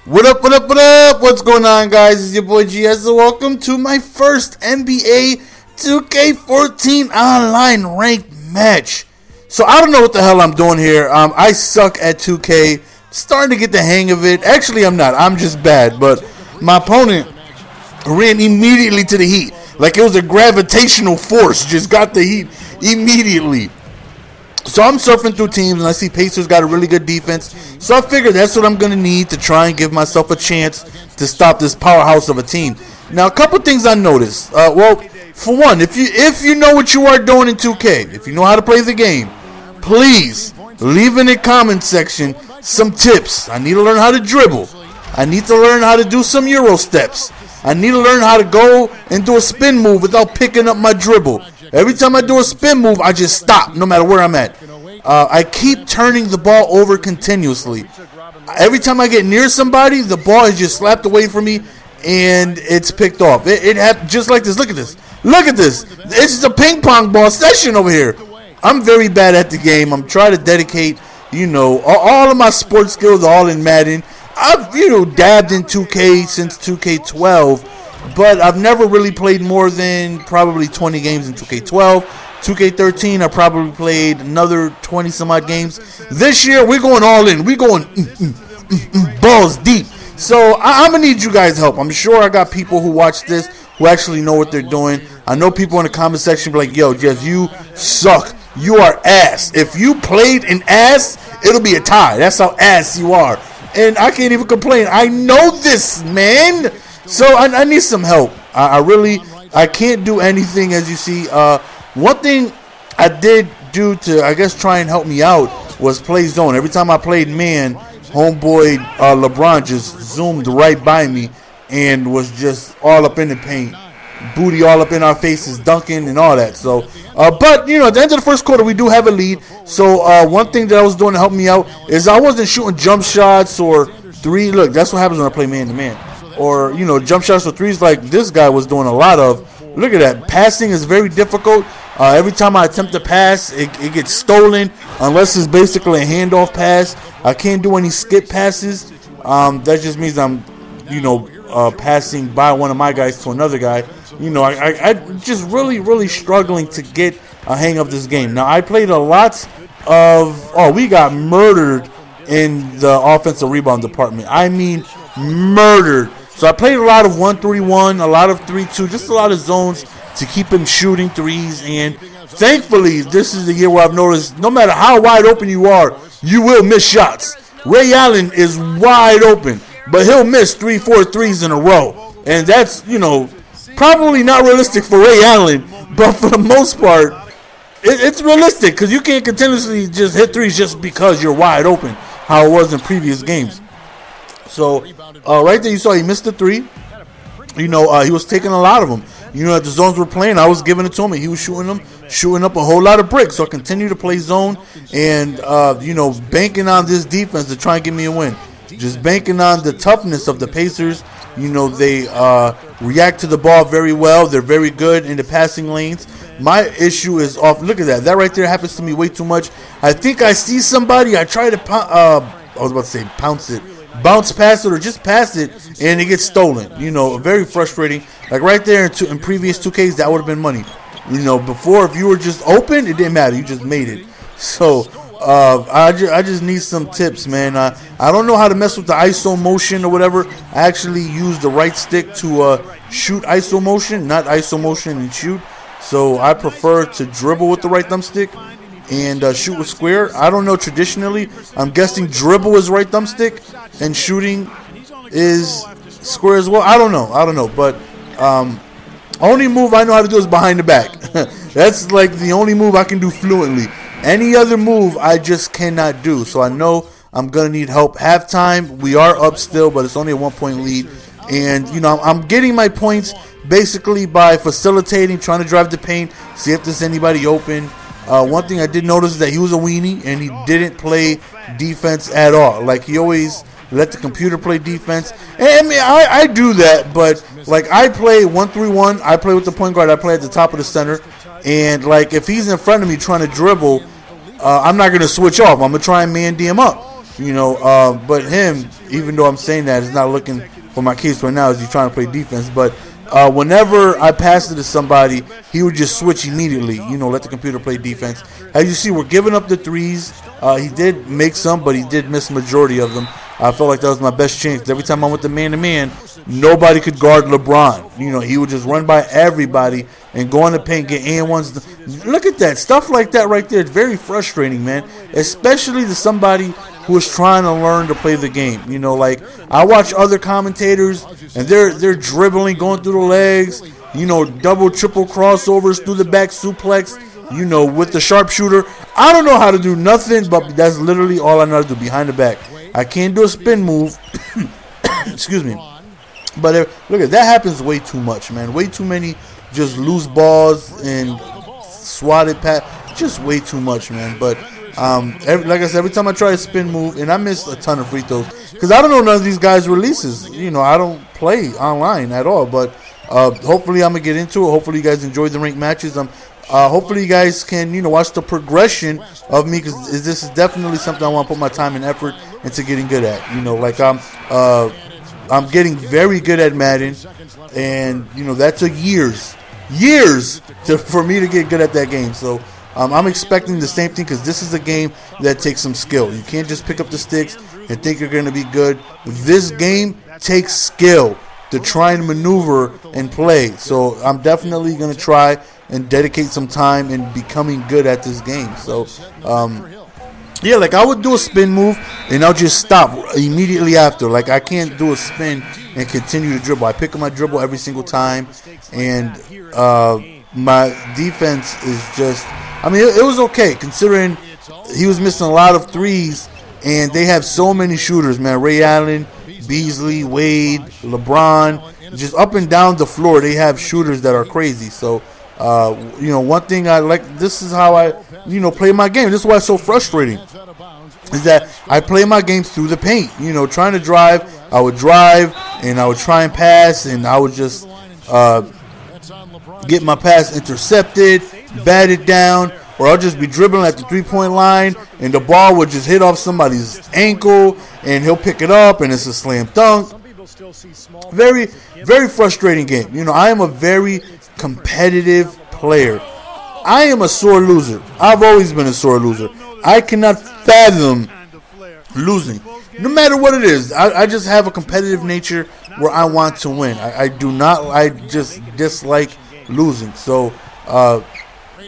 What up, what up, what up? What's going on, guys? It's your boy GS, and welcome to my first NBA 2k14 online ranked match. So I don't know what the hell I'm doing here. I suck at 2K. Starting to get the hang of it. Actually, I'm not. I'm just bad. But my opponent ran immediately to the heat. Like it was a gravitational force. Just got the heat immediately. So I'm surfing through teams, and I see Pacers got a really good defense. So I figured that's what I'm going to need to try and give myself a chance to stop this powerhouse of a team. Now, a couple things I noticed. Well, for one, if you know what you are doing in 2K, if you know how to play the game, please leave in the comment section some tips. I need to learn how to dribble. I need to learn how to do some Euro steps. I need to learn how to go and do a spin move without picking up my dribble. Every time I do a spin move, I just stop, no matter where I'm at. I keep turning the ball over continuously. Every time I get near somebody, the ball is just slapped away from me, and it's picked off. It happened just like this. Look at this. Look at this. This is a ping pong ball session over here. I'm very bad at the game. I'm trying to dedicate, all of my sports skills are all in Madden. I've, dabbed in 2K since 2K12. But I've never really played more than probably 20 games in 2K12. 2K13, I probably played another 20 some odd games. This year, we're going all in. We're going balls deep. So I'm going to need you guys' help. I'm sure I got people who watch this who actually know what they're doing. I know people in the comment section be like, yo, Jess, you suck. You are ass. If you played an ass, it'll be a tie. That's how ass you are. And I can't even complain. I know this, man. So I need some help. I can't do anything, as you see. One thing I did do to, I guess, try and help me out was play zone. Every time I played man, homeboy LeBron just zoomed right by me and was just all up in the paint. Booty all up in our faces, dunking and all that. So, but, at the end of the first quarter, we do have a lead. So one thing that I was doing to help me out is I wasn't shooting jump shots or three. Look, that's what happens when I play man-to-man. Or, jump shots or threes like this guy was doing a lot of. Look at that. Passing is very difficult. Every time I attempt to pass, it gets stolen unless it's basically a handoff pass. I can't do any skip passes. That just means I'm, passing by one of my guys to another guy. I just really struggling to get a hang of this game. Now, I played a lot of, we got murdered in the offensive rebound department. I mean, murdered. So I played a lot of 1-3-1, a lot of 3-2, just a lot of zones to keep him shooting threes. And thankfully, this is the year where I've noticed no matter how wide open you are, you will miss shots. Ray Allen is wide open, but he'll miss 3-4 threes in a row. And that's, probably not realistic for Ray Allen, but for the most part, it's realistic because you can't continuously just hit threes just because you're wide open, how it was in previous games. So, right there you saw he missed the three. He was taking a lot of them. As the zones were playing, I was giving it to him, and he was shooting up a whole lot of bricks. So I continue to play zone and, banking on this defense to try and get me a win. Just banking on the toughness of the Pacers. They react to the ball very well. They're very good in the passing lanes. My issue is off. Look at that. That right there happens to me way too much. I think I see somebody. I try to, pounce it. Bounce past it or just pass it, and it gets stolen. Very frustrating. Like right there in previous 2Ks, that would have been money. Before, if you were just open, it didn't matter. You just made it. So, I just need some tips, man. I don't know how to mess with the ISO motion or whatever. I actually use the right stick to shoot ISO motion, not ISO motion and shoot. So I prefer to dribble with the right thumbstick and shoot with square. I don't know traditionally. I'm guessing dribble is right thumbstick and shooting is square as well. I don't know. But only move I know how to do is behind the back. That's like the only move I can do fluently. Any other move I just cannot do. So I know I'm going to need help. Halftime, we are up still, but it's only a 1-point lead. And, I'm getting my points basically by facilitating, trying to drive the paint, see if there's anybody open. One thing I did notice is that he was a weenie and he didn't play defense at all. Like, he always let the computer play defense. And I mean, I do that, but like I play 1-3-1. I play with the point guard. I play at the top of the center. And like if he's in front of me trying to dribble, I'm not going to switch off. I'm going to try and man D him up. But him, even though I'm saying that, is not looking for my case right now. Is he trying to play defense? But whenever I passed it to somebody, he would just switch immediately. Let the computer play defense. As you see, we're giving up the threes. He did make some, but he did miss majority of them. I felt like that was my best chance. Every time I went to man-to-man, nobody could guard LeBron. He would just run by everybody and go in the paint, get and-ones. Look at that. Stuff like that right there. It's very frustrating, man, especially to somebody who is trying to learn to play the game. Like I watch other commentators, and they're dribbling, going through the legs, double, triple crossovers through the back suplex, with the sharpshooter. I don't know how to do nothing, but that's literally all I know how to do, behind the back. I can't do a spin move. Excuse me. But look at that, happens way too much, man. Way too many just loose balls and swatted pass. Just way too much, man. But like I said, every time I try a spin move, and I miss a ton of free throws because I don't know none of these guys' releases. I don't play online at all. But hopefully I'm gonna get into it. Hopefully you guys enjoyed the ranked matches. Hopefully you guys can watch the progression of me, because this is definitely something I want to put my time and effort into getting good at. Like I'm getting very good at Madden, and that took years for me to get good at that game. So I'm expecting the same thing, because this is a game that takes some skill. You can't just pick up the sticks and think you're going to be good. This game takes skill to try and maneuver and play. So I'm definitely going to try and dedicate some time in becoming good at this game. So yeah, like I would do a spin move and I'll just stop immediately after. Like I can't do a spin and continue to dribble. I pick up my dribble every single time, and my defense is just, it was okay considering he was missing a lot of threes, and they have so many shooters, man. Ray Allen, Beasley, Wade, LeBron, just up and down the floor. They have shooters that are crazy. So one thing I like, this is how I, play my game. This is why it's so frustrating, is that I play my game through the paint. Trying to drive, I would drive, and I would try and pass, and I would just get my pass intercepted, batted down, or I'll just be dribbling at the three-point line, and the ball would just hit off somebody's ankle, and he'll pick it up, and it's a slam dunk. Very, very frustrating game. I am a very competitive player. I am a sore loser. I've always been a sore loser. I cannot fathom losing, no matter what it is. I just have a competitive nature where I want to win. I just dislike losing. So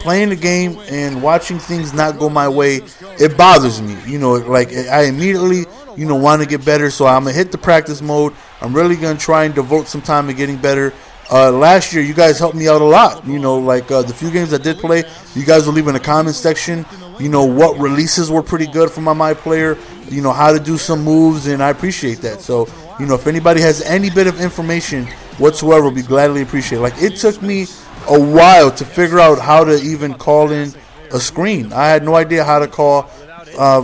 playing the game and watching things not go my way, it bothers me. Like I immediately want to get better. So I'm gonna hit the practice mode. I'm really gonna try and devote some time to getting better. Last year, you guys helped me out a lot. The few games I did play, you guys will leave in the comments section, what releases were pretty good for my player, how to do some moves, and I appreciate that. So, if anybody has any bit of information whatsoever, will be gladly appreciated. Like, it took me a while to figure out how to even call in a screen. I had no idea how to call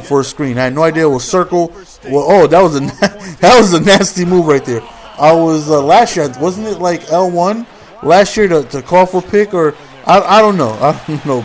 for a screen. I had no idea it was circle. Well, that was a nasty move right there. I was last year, wasn't it like L1 last year to call for pick, or I don't know.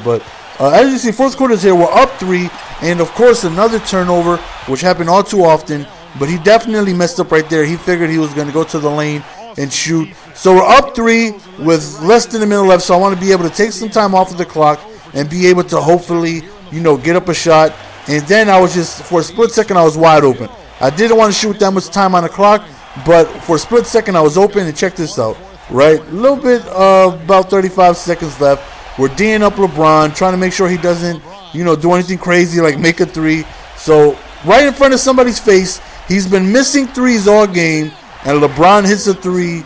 But as you see, fourth quarter is here. We're up 3, and of course another turnover, which happened all too often. But he definitely messed up right there. He figured he was going to go to the lane and shoot. So we're up 3 with less than a minute left. So I want to be able to take some time off of the clock and be able to hopefully, get up a shot. And then I was just, for a split second, I was wide open. I didn't want to shoot that much time on the clock. But for a split second, I was open, and check this out, right? A little bit about 35 seconds left. We're D'ing up LeBron, trying to make sure he doesn't, do anything crazy like make a 3. So right in front of somebody's face, he's been missing threes all game, and LeBron hits a 3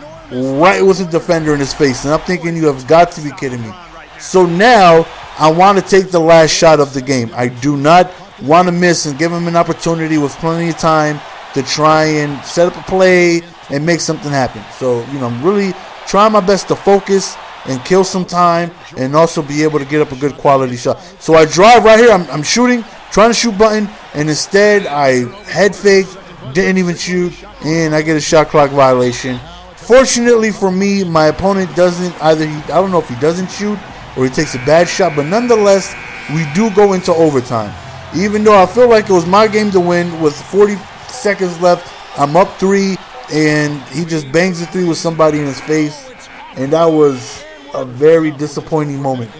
right with the defender in his face. And I'm thinking, you have got to be kidding me. So now I want to take the last shot of the game. I do not want to miss and give him an opportunity with plenty of time to try and set up a play and make something happen. So, I'm really trying my best to focus and kill some time and also be able to get up a good quality shot. So I drive right here. I'm shooting, trying to shoot button, and instead I head faked, didn't even shoot, and I get a shot clock violation. Fortunately for me, my opponent doesn't I don't know if he doesn't shoot or he takes a bad shot, but nonetheless, we do go into overtime. Even though I feel like it was my game to win with 40 seconds left, I'm up 3, and he just bangs the 3 with somebody in his face, and that was a very disappointing moment.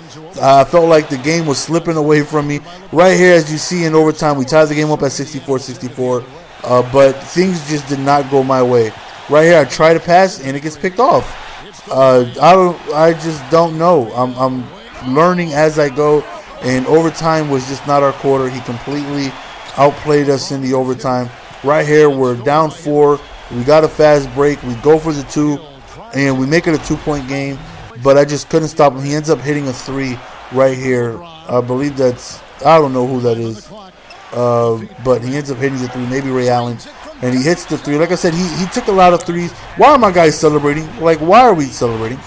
I felt like the game was slipping away from me. Right here, as you see in overtime, we tied the game up at 64-64, but things just did not go my way. Right here, I try to pass, and it gets picked off. I just don't know. I'm learning as I go, and overtime was just not our quarter. He completely outplayed us in the overtime. Right here, we're down 4. We got a fast break. We go for the 2, and we make it a 2-point game. But I just couldn't stop him. He ends up hitting a 3 right here. I believe I don't know who that is. But he ends up hitting the 3, maybe Ray Allen. And he hits the 3. Like I said, he took a lot of 3s. Why are my guys celebrating? Like, why are we celebrating?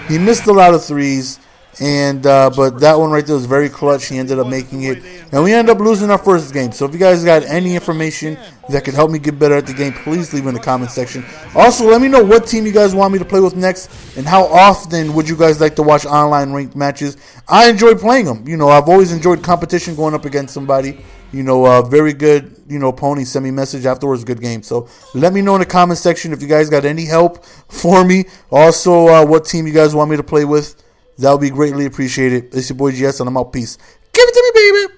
He missed a lot of 3s. And but that one right there was very clutch. He ended up making it, and we ended up losing our first game. So if you guys got any information that could help me get better at the game, please leave in the comment section. Also, let me know what team you guys want me to play with next, and how often would you guys like to watch online ranked matches. I enjoy playing them. You know, I've always enjoyed competition, going up against somebody. You know, very good, opponent. Send me a message afterwards. Good game. So let me know in the comment section if you guys got any help for me. Also, what team you guys want me to play with. That would be greatly appreciated. It's your boy GS, and I'm out. Peace. Give it to me, baby.